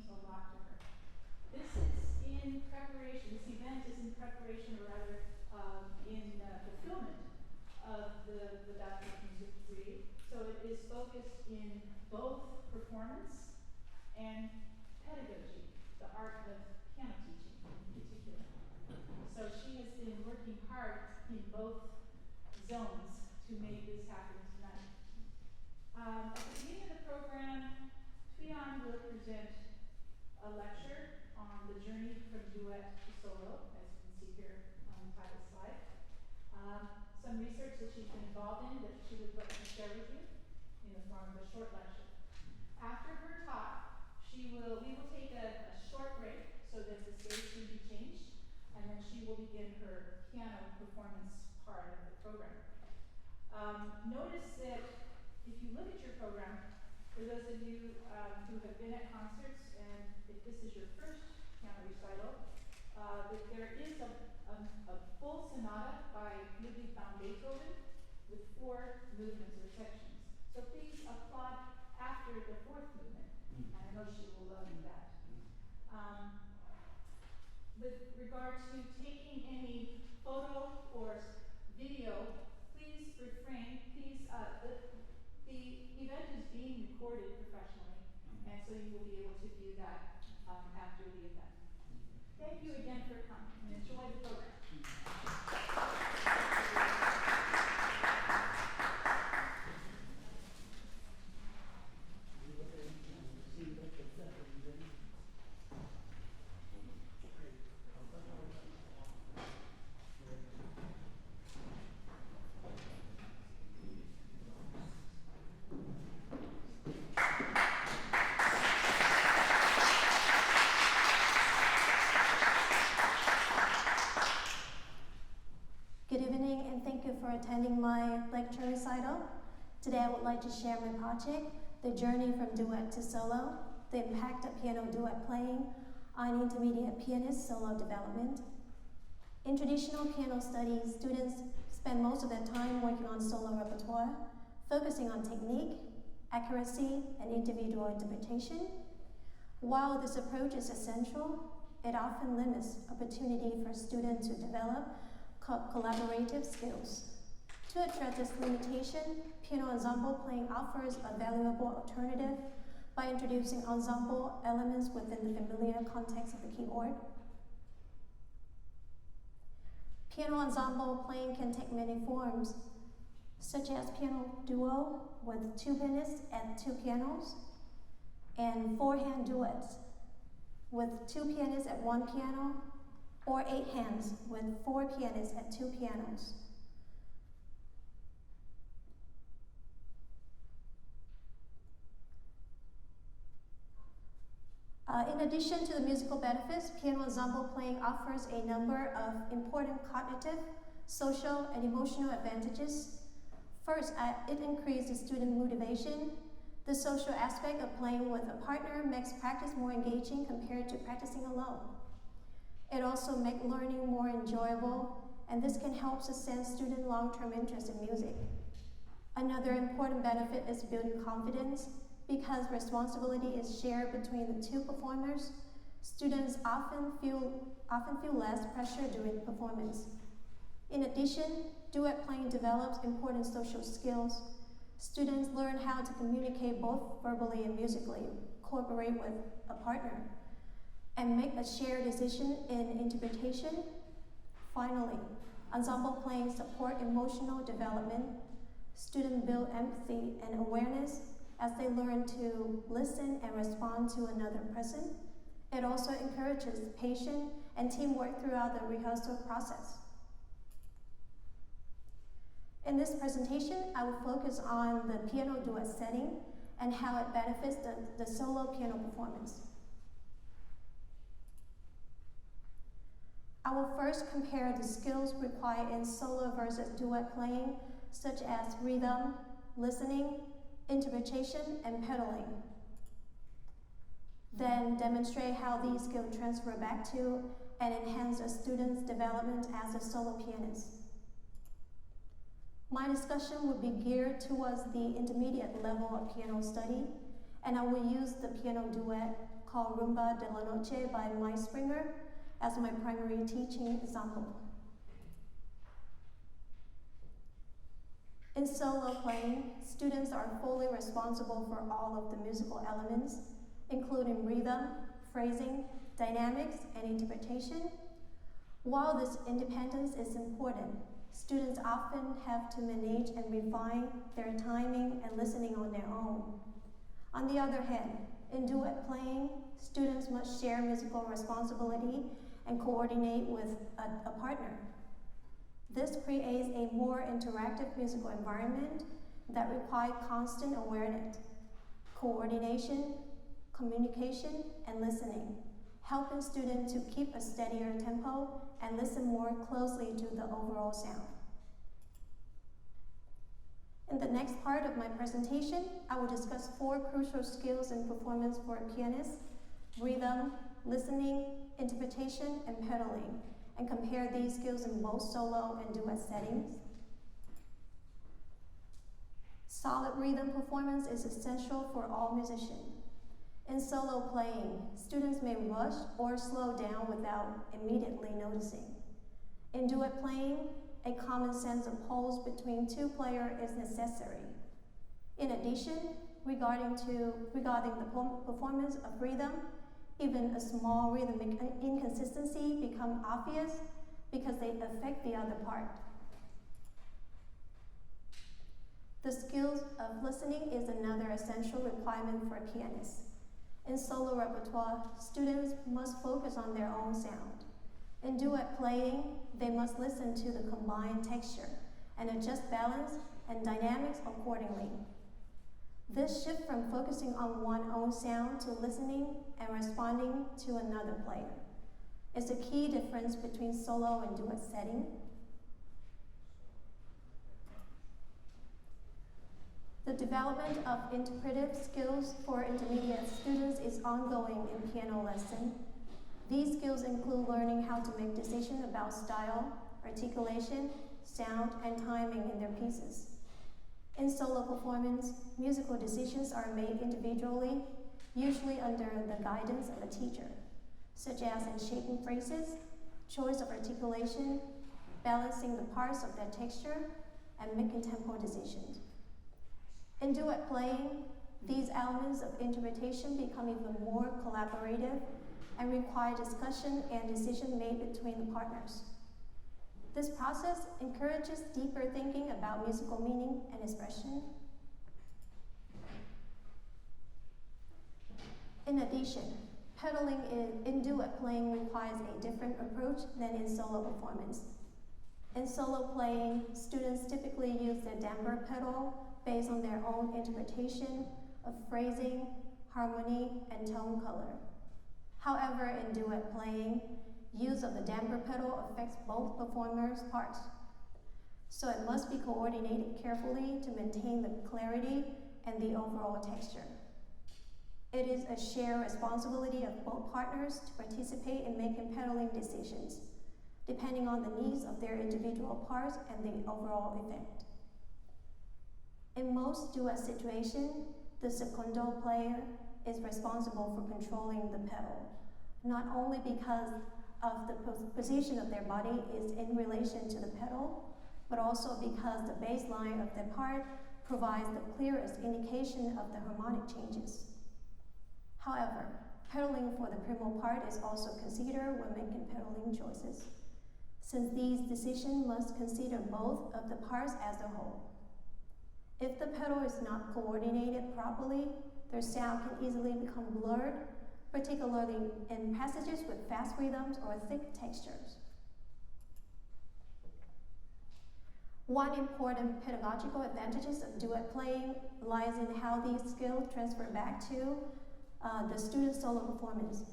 means a lot to her. This is in preparation, this event is in preparation, or rather in fulfillment of the Bachelor of Music degree. So it is focused in both performance and pedagogy, the art of piano teaching in particular. So she has been working hard in both zones to make this happen tonight. At the beginning of the program, Thuy Anh will present a lecture on the journey from duet to solo, as you can see here on the title slide. Some research that she's been involved in that she would like to share with you in the form of a short lecture. After her talk, we will take a short break so that the stage can be changed, and then she will begin her piano performance part of the program. Notice that if you look at your program, for those of you who have been at concerts, and if this is your first piano recital, that there is a full sonata by Ludwig van Beethoven with 4 movements or sections. So please applaud after the 4th movement, and I know she will love that. With regard to taking any photo or video, please refrain. The event is being recorded professionally, and so you will be able to view that after the event. Thank you again for coming, and enjoy the program. Good evening, and thank you for attending my lecture recital. Today I would like to share my project, The Journey from Duet to Solo, the impact of piano duet playing on intermediate pianist solo development. In traditional piano studies, students spend most of their time working on solo repertoire, focusing on technique, accuracy, and individual interpretation. While this approach is essential, it often limits opportunity for students to develop collaborative skills. To address this limitation, piano ensemble playing offers a valuable alternative by introducing ensemble elements within the familiar context of the keyboard. Piano ensemble playing can take many forms, such as piano duo with 2 pianists and 2 pianos, and 4-hand duets with 2 pianists at 1 piano, or 8 hands with 4 pianists at 2 pianos. In addition to the musical benefits, piano ensemble playing offers a number of important cognitive, social, and emotional advantages. First, it increases student motivation. The social aspect of playing with a partner makes practice more engaging compared to practicing alone. It also makes learning more enjoyable, and this can help sustain student long-term interest in music. Another important benefit is building confidence. Because responsibility is shared between the 2 performers, students often feel less pressure during performance. In addition, duet playing develops important social skills. Students learn how to communicate both verbally and musically, cooperate with a partner, and make a shared decision in interpretation. Finally, ensemble playing support emotional development. Students build empathy and awareness as they learn to listen and respond to another person. It also encourages patience and teamwork throughout the rehearsal process. In this presentation, I will focus on the piano duet setting and how it benefits the solo piano performance. I will first compare the skills required in solo versus duet playing, such as rhythm, listening, interpretation, and pedaling. Then demonstrate how these skills transfer back to and enhance a student's development as a solo pianist. My discussion will be geared towards the intermediate level of piano study, and I will use the piano duet called Rumba de la Noche by Mike Springer as my primary teaching example. In solo playing, students are fully responsible for all of the musical elements, including rhythm, phrasing, dynamics, and interpretation. While this independence is important, students often have to manage and refine their timing and listening on their own. On the other hand, in duet playing, students must share musical responsibility and coordinate with a partner. This creates a more interactive musical environment that requires constant awareness, coordination, communication, and listening, helping students to keep a steadier tempo and listen more closely to the overall sound. In the next part of my presentation, I will discuss 4 crucial skills in performance for a pianist: rhythm, listening, interpretation, and pedaling, and compare these skills in both solo and duet settings. Solid rhythm performance is essential for all musicians. In solo playing, students may rush or slow down without immediately noticing. In duet playing, a common sense of pulse between 2 players is necessary. In addition, regarding the performance of rhythm, even a small rhythmic inconsistency becomes obvious because they affect the other part. The skills of listening is another essential requirement for pianists. In solo repertoire, students must focus on their own sound. In duet playing, they must listen to the combined texture and adjust balance and dynamics accordingly. This shift from focusing on one's own sound to listening and responding to another player is a key difference between solo and duet setting. The development of interpretive skills for intermediate students is ongoing in piano lesson. These skills include learning how to make decisions about style, articulation, sound, and timing in their pieces. In solo performance, musical decisions are made individually, usually under the guidance of a teacher, such as in shaping phrases, choice of articulation, balancing the parts of their texture, and making tempo decisions. In duet playing, these elements of interpretation become even more collaborative and require discussion and decision made between the partners. This process encourages deeper thinking about musical meaning and expression. In addition, pedaling in duet playing requires a different approach than in solo performance. In solo playing, students typically use the damper pedal based on their own interpretation of phrasing, harmony, and tone color. However, in duet playing, use of the damper pedal affects both performers' parts, so it must be coordinated carefully to maintain the clarity and the overall texture. It is a shared responsibility of both partners to participate in making pedaling decisions, depending on the needs of their individual parts and the overall effect. In most duet situations, the secondo player is responsible for controlling the pedal, not only because of the position of their body is in relation to the pedal, but also because the bass line of their part provides the clearest indication of the harmonic changes. However, pedaling for the primo part is also considered when making pedaling choices, since these decisions must consider both of the parts as a whole. If the pedal is not coordinated properly, their sound can easily become blurred, particularly in passages with fast rhythms or thick textures. One important pedagogical advantage of duet playing lies in how these skills transfer back to the student solo performance.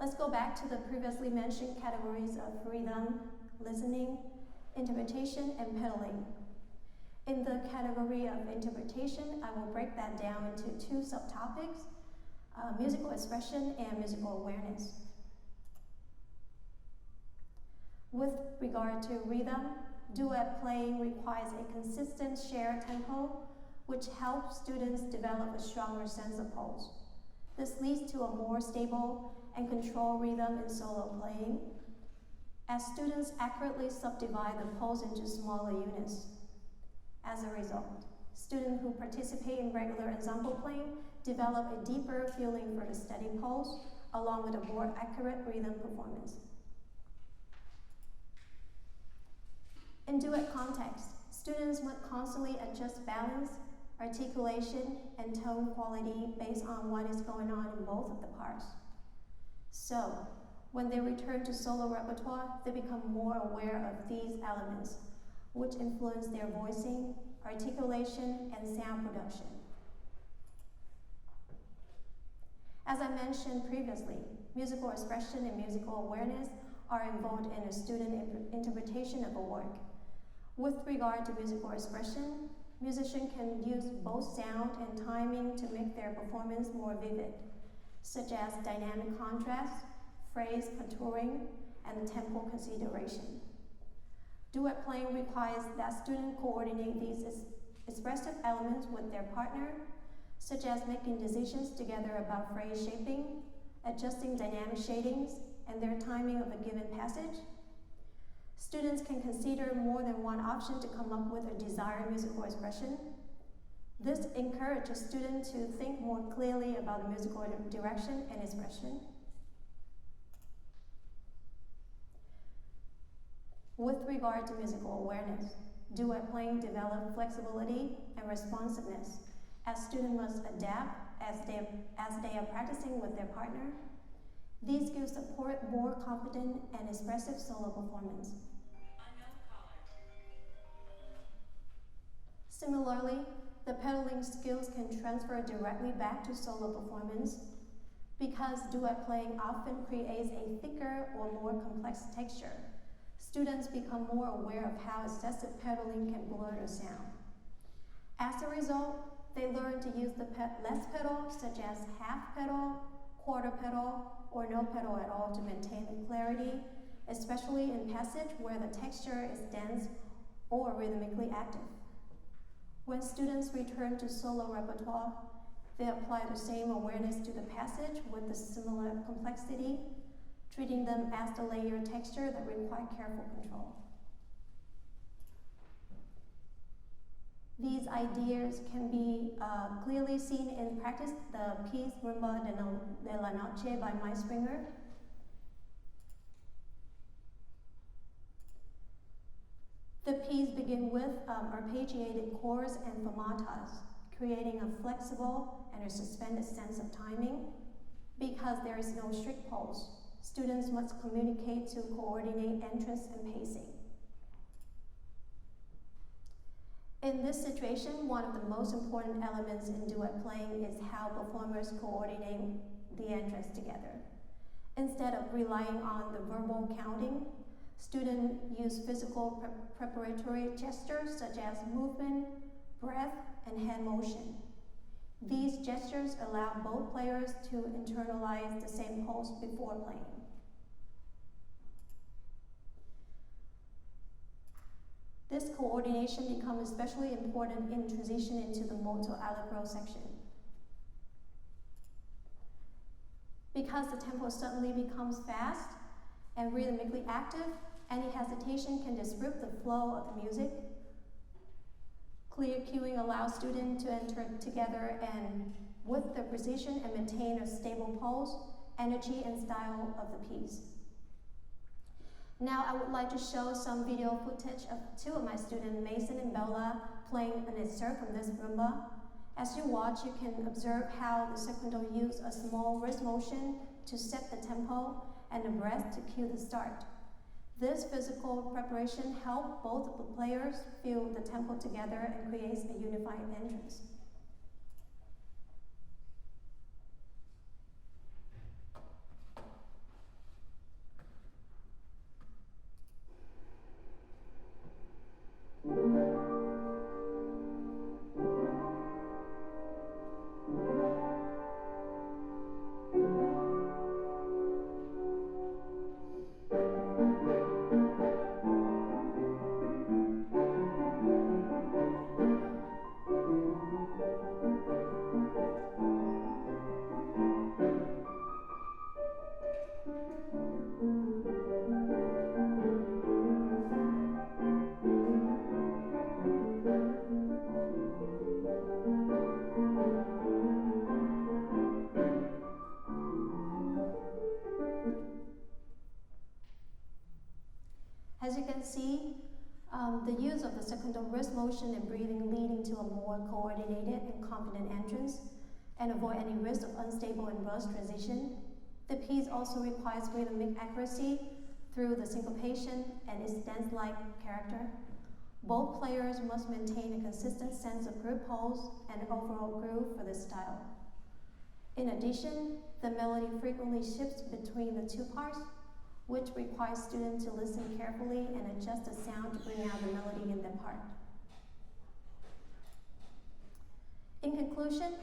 Let's go back to the previously mentioned categories of rhythm, listening, interpretation, and pedaling. In the category of interpretation, I will break that down into 2 subtopics: musical expression and musical awareness. With regard to rhythm, duet playing requires a consistent shared tempo, which helps students develop a stronger sense of pulse. This leads to a more stable and controlled rhythm in solo playing, as students accurately subdivide the pulse into smaller units. As a result, students who participate in regular ensemble playing develop a deeper feeling for the steady pulse, along with a more accurate rhythm performance. In duet context, students must constantly adjust balance, articulation, and tone quality based on what is going on in both of the parts. So, when they return to solo repertoire, they become more aware of these elements, which influence their voicing, articulation, and sound production. As I mentioned previously, musical expression and musical awareness are involved in a student interpretation of a work. With regard to musical expression, musicians can use both sound and timing to make their performance more vivid, such as dynamic contrast, phrase contouring, and tempo consideration. Duet playing requires that students coordinate these expressive elements with their partner, such as making decisions together about phrase shaping, adjusting dynamic shadings, and their timing of a given passage. Students can consider more than one option to come up with a desired musical expression. This encourages students to think more clearly about the musical direction and expression. With regard to musical awareness, duet playing develops flexibility and responsiveness, as students must adapt as they are practicing with their partner. These skills support more confident and expressive solo performance. Similarly, the pedaling skills can transfer directly back to solo performance because duet playing often creates a thicker or more complex texture. Students become more aware of how excessive pedaling can blur the sound. As a result, they learn to use the less pedal, such as half pedal, quarter pedal, or no pedal at all to maintain the clarity, especially in passage where the texture is dense or rhythmically active. When students return to solo repertoire, they apply the same awareness to the passage with the similar complexity, treating them as the layered texture that require careful control. These ideas can be clearly seen in practice the piece Rumba de la Noche by Mike Springer. The piece begins with arpeggiated chords and fermatas, creating a flexible and a suspended sense of timing. Because there is no strict pulse, students must communicate to coordinate entrance and pacing. In this situation, one of the most important elements in duet playing is how performers coordinate the entrance together. Instead of relying on the verbal counting, students use physical preparatory gestures such as movement, breath, and hand motion. These gestures allow both players to internalize the same pulse before playing. This coordination becomes especially important in transition into the molto allegro section. Because the tempo suddenly becomes fast and rhythmically active, any hesitation can disrupt the flow of the music. Clear cueing allows students to enter together and with the precision and maintain a stable pulse, energy, and style of the piece. Now I would like to show some video footage of two of my students, Mason and Bella, playing an excerpt from this rumba. As you watch, you can observe how the secondo use a small wrist motion to set the tempo and the breath to cue the start. This physical preparation helps both of the players feel the tempo together and creates a unified entrance. can see, the use of the secondal wrist motion and breathing leading to a more coordinated and confident entrance and avoid any risk of unstable and rushed transition. The piece also requires rhythmic accuracy through the syncopation and its dance-like character. Both players must maintain a consistent sense of group pulse and overall groove for this style. In addition, the melody frequently shifts between the two parts, which requires students to listen carefully and adjust the sound to bring out the melody in their part. In conclusion,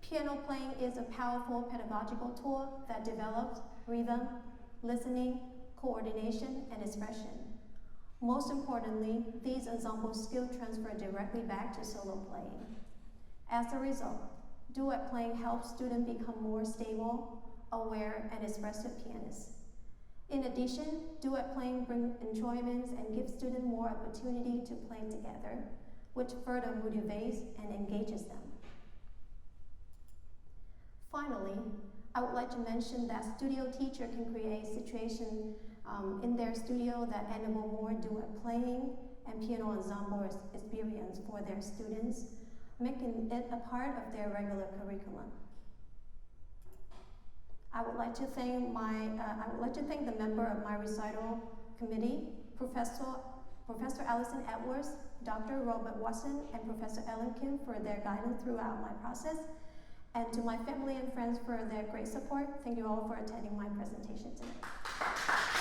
piano playing is a powerful pedagogical tool that develops rhythm, listening, coordination, and expression. Most importantly, these ensemble skills transfer directly back to solo playing. As a result, duet playing helps students become more stable, aware, and expressive pianists. In addition, duet playing brings enjoyment and gives students more opportunity to play together, which further motivates and engages them. Finally, I would like to mention that studio teacher can create situations in their studio that enable more duet playing and piano ensemble experience for their students, making it a part of their regular curriculum. I would like to thank the member of my recital committee, Professor Allison Edwards, Dr. Robert Watson, and Professor Ellen Kim for their guidance throughout my process, and to my family and friends for their great support. Thank you all for attending my presentation today.